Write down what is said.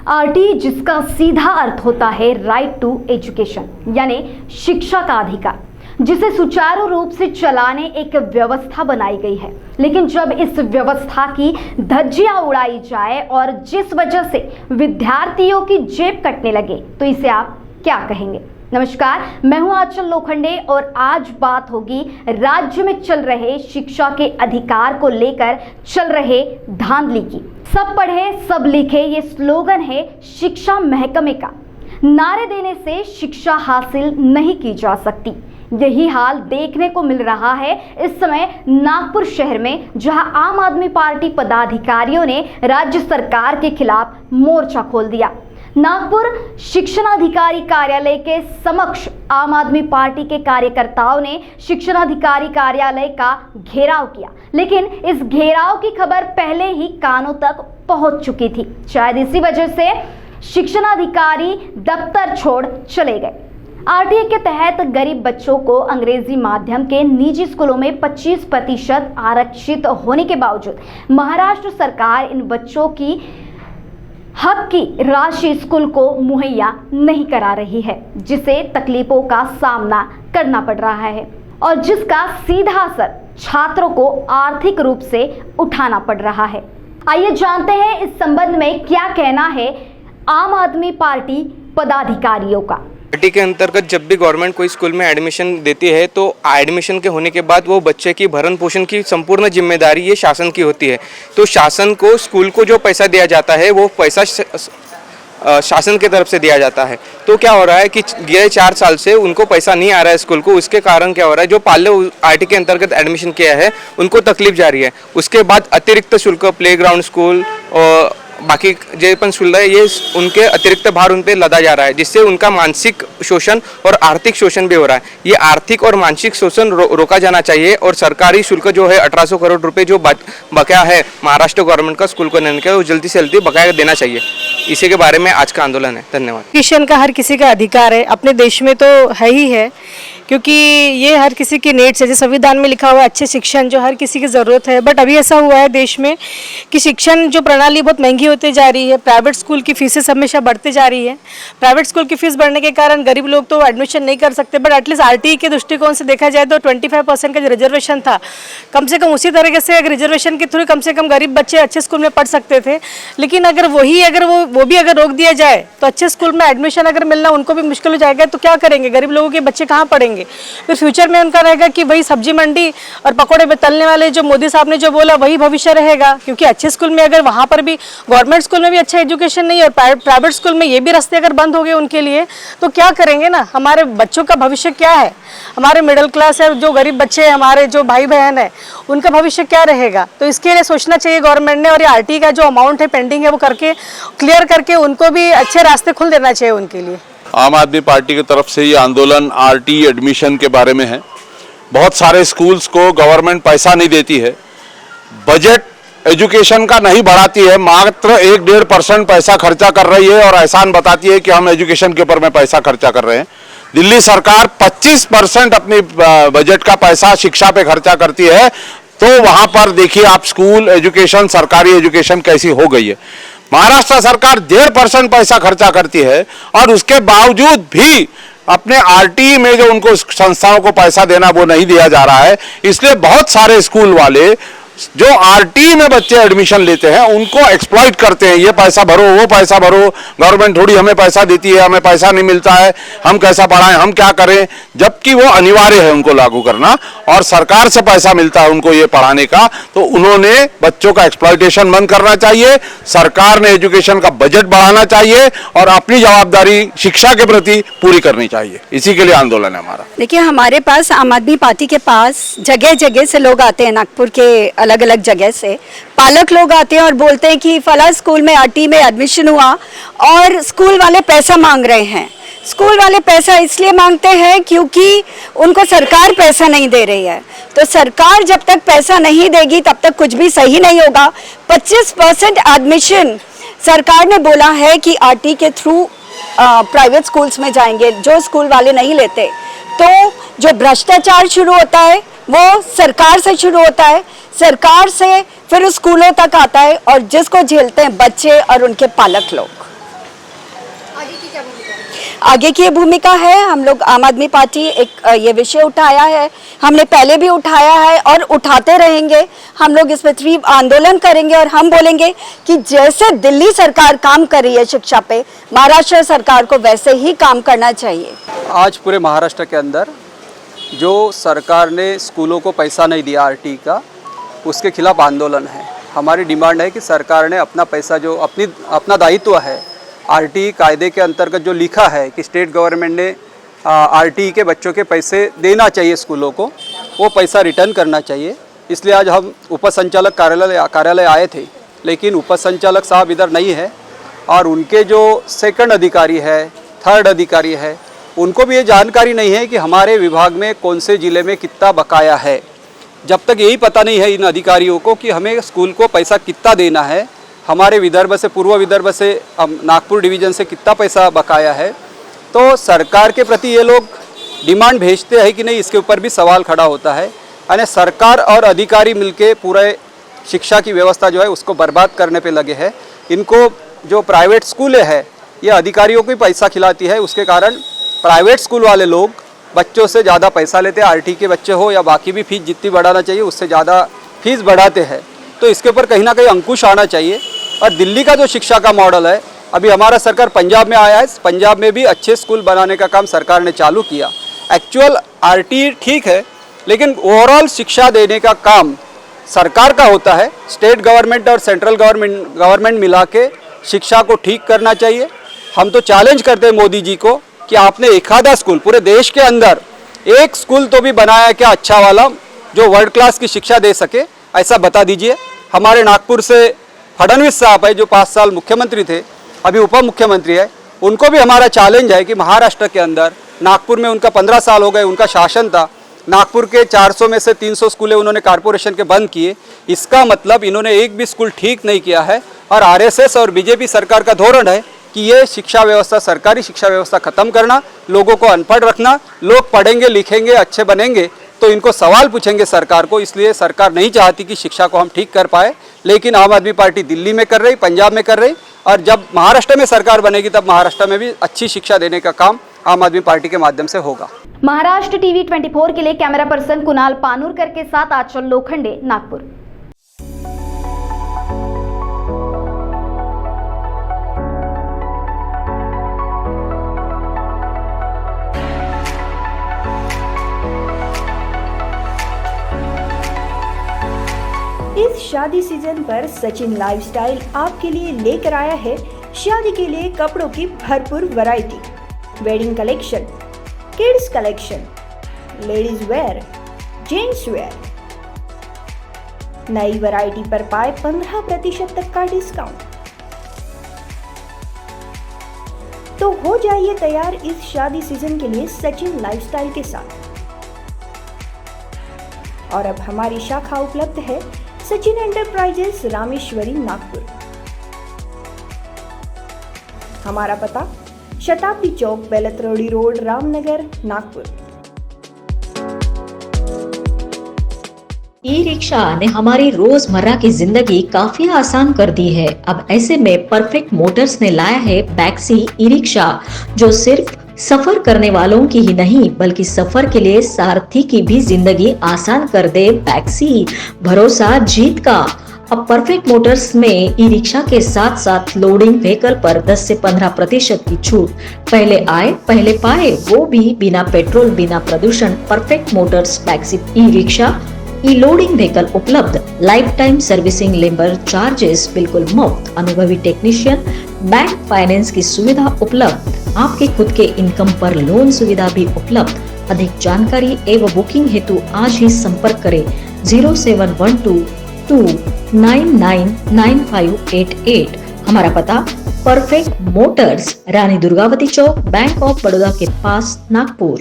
RT, जिसका सीधा अर्थ होता है राइट टू एजुकेशन, यानी शिक्षा का अधिकार, जिसे सुचारू रूप से चलाने एक व्यवस्था बनाई गई है। लेकिन जब इस व्यवस्था की धज्जियां उड़ाई जाए और जिस वजह से विद्यार्थियों की जेब कटने लगे, तो इसे आप क्या कहेंगे? नमस्कार, मैं हूं आंचल लोखंडे और आज बात होगी राज्य में चल रहे शिक्षा के अधिकार को लेकर चल रहे धांधली की। सब पढ़े सब लिखे, ये स्लोगन है शिक्षा महकमे का। नारे देने से शिक्षा हासिल नहीं की जा सकती। यही हाल देखने को मिल रहा है इस समय नागपुर शहर में, जहां आम आदमी पार्टी पदाधिकारियों ने राज्य सरकार के खिलाफ मोर्चा खोल दिया। नागपुर शिक्षणाधिकारी कार्यालय के समक्ष आम आदमी पार्टी के कार्यकर्ताओं ने शिक्षणाधिकारी कार्यालय का घेराव किया, लेकिन इस घेराव की खबर पहले ही कानों तक पहुंच चुकी थी। शायद इसी वजह से शिक्षणाधिकारी दफ्तर छोड़ चले गए। आरटीए के तहत गरीब बच्चों को अंग्रेजी माध्यम के निजी स्कूलों में 25% आरक्षित होने के बावजूद महाराष्ट्र सरकार इन बच्चों की हक की राशि स्कूल को मुहैया नहीं करा रही है, जिसे तकलीफों का सामना करना पड़ रहा है और जिसका सीधा असर छात्रों को आर्थिक रूप से उठाना पड़ रहा है। आइए जानते हैं इस संबंध में क्या कहना है आम आदमी पार्टी पदाधिकारियों का। पार्टी के अंतर्गत जब भी गवर्नमेंट कोई स्कूल में एडमिशन देती है तो एडमिशन के होने के बाद वो बच्चे की भरण पोषण की संपूर्ण जिम्मेदारी ये शासन की होती है। तो शासन को स्कूल को जो पैसा दिया जाता है वो पैसा शासन की तरफ से दिया जाता है। तो क्या हो रहा है कि ये 4 साल से उनको पैसा नहीं आ रहा है स्कूल को। उसके कारण क्या हो रहा है, जो पाल्य आरटी के अंतर्गत एडमिशन किया है उनको तकलीफ जा रही है। उसके बाद अतिरिक्त शुल्क प्लेग्राउंड स्कूल और बाकी जो पण शुल्क है ये उनके अतिरिक्त भार उन पे लदा जा रहा है, जिससे उनका मानसिक शोषण और आर्थिक शोषण भी हो रहा है। ये आर्थिक और मानसिक शोषण रोका जाना चाहिए और सरकारी शुल्क जो है 1800 करोड़ रुपए जो बकाया है महाराष्ट्र गवर्नमेंट का स्कूल को लेने का, वो जल्दी से जल्दी बकाया देना चाहिए। इसी के बारे में आज का आंदोलन है। धन्यवाद। एजुकेशन का हर किसी का अधिकार है, अपने देश में तो है ही है, क्योंकि ये हर किसी की नीड्स है। जैसे संविधान में लिखा हुआ है अच्छे शिक्षण जो हर किसी की ज़रूरत है। बट अभी ऐसा हुआ है देश में कि शिक्षण जो प्रणाली बहुत महंगी होती जा रही है। प्राइवेट स्कूल की फीसेस हमेशा बढ़ते जा रही है। प्राइवेट स्कूल की फीस बढ़ने के कारण गरीब लोग तो एडमिशन नहीं कर सकते। बट एटलीस्ट आरटीई के दृष्टिकोण से देखा जाए तो 25% का जो रिजर्वेशन था, कम से कम उसी तरीके से अगर रिजर्वेशन के थ्रू कम से कम गरीब बच्चे अच्छे स्कूल में पढ़ सकते थे। लेकिन अगर वो भी अगर रोक दिया जाए तो अच्छे स्कूल में एडमिशन अगर मिलना उनको भी मुश्किल हो जाएगा। तो क्या करेंगे? गरीब लोगों के बच्चे कहाँ पढ़ेंगे? फिर फ्यूचर में उनका रहेगा कि भाई सब्जी मंडी और पकोड़े में तलने वाले जो मोदी साहब ने जो बोला वही भविष्य रहेगा। क्योंकि अच्छे स्कूल में अगर वहाँ पर भी गवर्नमेंट स्कूल में भी अच्छा एजुकेशन नहीं और प्राइवेट स्कूल में ये भी रास्ते अगर बंद हो गए उनके लिए, तो क्या करेंगे ना? हमारे बच्चों का भविष्य क्या है? हमारे मिडिल क्लास है, जो गरीब बच्चे हैं, हमारे जो भाई बहन है, उनका भविष्य क्या रहेगा? तो इसके लिए सोचना चाहिए गवर्नमेंट ने, और ये आरटी का जो अमाउंट है पेंडिंग है वो करके क्लियर करके उनको भी अच्छे रास्ते खुल देना चाहिए उनके लिए। आम आदमी पार्टी की तरफ से ये आंदोलन आरटी एडमिशन के बारे में है। बहुत सारे स्कूल्स को गवर्नमेंट पैसा नहीं देती है, बजट एजुकेशन का नहीं बढ़ाती है, मात्र 1-1.5% पैसा खर्चा कर रही है और एहसान बताती है कि हम एजुकेशन के ऊपर में पैसा खर्चा कर रहे हैं। दिल्ली सरकार 25% अपनी बजट का पैसा शिक्षा पे खर्चा करती है। तो वहां पर देखिए आप स्कूल एजुकेशन, सरकारी एजुकेशन कैसी हो गई है। महाराष्ट्र सरकार 1.5% पैसा खर्चा करती है और उसके बावजूद भी अपने आरटी में जो उनको संस्थाओं को पैसा देना वो नहीं दिया जा रहा है। इसलिए बहुत सारे स्कूल वाले जो आरटी में बच्चे एडमिशन लेते हैं उनको एक्सप्लॉइट करते हैं। ये पैसा भरो, वो पैसा भरो, गवर्नमेंट थोड़ी हमें पैसा देती है, हमें पैसा नहीं मिलता है, हम कैसा पढ़ाएं, हम क्या करें, जबकि वो अनिवार्य है उनको लागू करना और सरकार से पैसा मिलता है उनको ये पढ़ाने का। तो उन्होंने बच्चों का एक्सप्लॉइटेशन बंद करना चाहिए, सरकार ने एजुकेशन का बजट बढ़ाना चाहिए और अपनी जवाबदारी शिक्षा के प्रति पूरी करनी चाहिए। इसी के लिए आंदोलन है हमारा। देखिए, हमारे पास आम आदमी पार्टी के पास जगह जगह से लोग आते हैं, नागपुर के अलग अलग जगह से पालक लोग आते हैं और बोलते हैं कि फला स्कूल में आरटी में एडमिशन हुआ और स्कूल वाले पैसा मांग रहे हैं। स्कूल वाले पैसा इसलिए मांगते हैं क्योंकि उनको सरकार पैसा नहीं दे रही है। तो सरकार जब तक पैसा नहीं देगी तब तक कुछ भी सही नहीं होगा। 25% एडमिशन सरकार ने बोला है कि आरटी के थ्रू प्राइवेट स्कूल्स में जाएंगे, जो स्कूल वाले नहीं लेते। तो जो भ्रष्टाचार शुरू होता है वो सरकार से शुरू होता है, सरकार से फिर स्कूलों तक आता है और जिसको झेलते हैं बच्चे और उनके पालक लोग। आगे की ये भूमिका है। हम लोग आम आदमी पार्टी एक ये विषय उठाया है, हमने पहले भी उठाया है और उठाते रहेंगे। हम लोग इस पर तीव्र आंदोलन करेंगे और हम बोलेंगे कि जैसे दिल्ली सरकार काम कर रही है शिक्षा पे, महाराष्ट्र सरकार को वैसे ही काम करना चाहिए। आज पूरे महाराष्ट्र के अंदर जो सरकार ने स्कूलों को पैसा नहीं दिया आरटी का, उसके खिलाफ आंदोलन है। हमारी डिमांड है कि सरकार ने अपना पैसा जो अपना दायित्व है आरटी कायदे के अंतर्गत जो लिखा है कि स्टेट गवर्नमेंट ने आरटी के बच्चों के पैसे देना चाहिए स्कूलों को, वो पैसा रिटर्न करना चाहिए। इसलिए आज हम उपसंचालक कार्यालय आए थे, लेकिन उपसंचालक साहब इधर नहीं है और उनके जो सेकंड अधिकारी है, थर्ड अधिकारी है, उनको भी ये जानकारी नहीं है कि हमारे विभाग में कौन से ज़िले में कितना बकाया है। जब तक यही पता नहीं है इन अधिकारियों को कि हमें स्कूल को पैसा कितना देना है, हमारे विदर्भ से, पूर्व विदर्भ से, नागपुर डिवीज़न से कितना पैसा बकाया है, तो सरकार के प्रति ये लोग डिमांड भेजते हैं कि नहीं, इसके ऊपर भी सवाल खड़ा होता है। यानी सरकार और अधिकारी मिलके पूरे शिक्षा की व्यवस्था जो है उसको बर्बाद करने पे लगे हैं। इनको जो प्राइवेट स्कूलें हैं ये अधिकारियों को ही पैसा खिलाती है, उसके कारण प्राइवेट स्कूल वाले लोग बच्चों से ज़्यादा पैसा लेते हैं। आरटी के बच्चे हो या बाकी भी फीस जितनी बढ़ाना चाहिए उससे ज़्यादा फीस बढ़ाते हैं। तो इसके ऊपर कहीं ना कहीं अंकुश आना चाहिए। और दिल्ली का जो शिक्षा का मॉडल है, अभी हमारा सरकार पंजाब में आया है, पंजाब में भी अच्छे स्कूल बनाने का काम सरकार ने चालू किया। एक्चुअल आरटी ठीक है, लेकिन ओवरऑल शिक्षा देने का काम सरकार का होता है। स्टेट गवर्नमेंट और सेंट्रल गवर्नमेंट मिला के शिक्षा को ठीक करना चाहिए। हम तो चैलेंज करते हैं मोदी जी को कि आपने एक आधा स्कूल पूरे देश के अंदर एक स्कूल तो भी बनाया क्या अच्छा वाला जो वर्ल्ड क्लास की शिक्षा दे सके, ऐसा बता दीजिए। हमारे नागपुर से फडणवीस साहब है जो 5 साल मुख्यमंत्री थे, अभी उप मुख्यमंत्री है, उनको भी हमारा चैलेंज है कि महाराष्ट्र के अंदर, नागपुर में उनका 15 साल हो गए उनका शासन था, नागपुर के 400 में से 300 स्कूलें उन्होंने कारपोरेशन के बंद किए। इसका मतलब इन्होंने एक भी स्कूल ठीक नहीं किया है। और आरएसएस और बीजेपी सरकार का धोरण है कि ये शिक्षा व्यवस्था, सरकारी शिक्षा व्यवस्था ख़त्म करना, लोगों को अनपढ़ रखना। लोग पढ़ेंगे लिखेंगे अच्छे बनेंगे तो इनको सवाल पूछेंगे सरकार को। इसलिए सरकार नहीं चाहती कि शिक्षा को हम ठीक कर पाए, लेकिन आम आदमी पार्टी दिल्ली में कर रही, पंजाब में कर रही, और जब महाराष्ट्र में सरकार बनेगी तब महाराष्ट्र में भी अच्छी शिक्षा देने का काम आम आदमी पार्टी के माध्यम से होगा। महाराष्ट्र टीवी 24 के लिए कैमरा पर्सन कुणाल पानुरकर के साथ आंचल लोखंडे, नागपुर। इस शादी सीजन पर सचिन लाइफस्टाइल आपके लिए लेकर आया है शादी के लिए कपड़ों की भरपूर variety, wedding collection, kids collection, ladies wear, gents wear. नई वैरायटी पर पाए 15% तक का डिस्काउंट। तो हो जाइए तैयार इस शादी सीजन के लिए सचिन लाइफस्टाइल के साथ। और अब हमारी शाखा उपलब्ध है सचिन एंटरप्राइजेस, रामेश्वरी, नागपुर। हमारा पता Shatabdi Chowk, Beltarodi road, Ramnagar, Nagpur. E rickshaw ने हमारी रोजमर्रा की जिंदगी काफी आसान कर दी है। अब ऐसे में परफेक्ट मोटर्स ने लाया है बैक्सी ई रिक्शा, जो सिर्फ सफर करने वालों की ही नहीं बल्कि सफर के लिए सारथी की भी जिंदगी आसान कर दे। बैक्सी, भरोसा जीत का। अब परफेक्ट मोटर्स में ई रिक्शा के साथ साथ लोडिंग व्हीकल पर 10 से 15% की छूट। पहले आए पहले पाए, वो भी बिना पेट्रोल बिना प्रदूषण। परफेक्ट मोटर्स बैक्सी ई रिक्शा, ई लोडिंग व्हीकल उपलब्ध, life time servicing, labour charges बिल्कुल मुफ्त, अनुभवी टेक्नीशियन, बैंक फाइनेंस की सुविधा उपलब्ध, आपके खुद के इनकम पर लोन सुविधा भी उपलब्ध। अधिक जानकारी एवं बुकिंग हेतु आज ही संपर्क करें 071229999588। हमारा पता perfect Motors, Rani Durgavati Chowk, bank of Baroda के पास, नागपुर।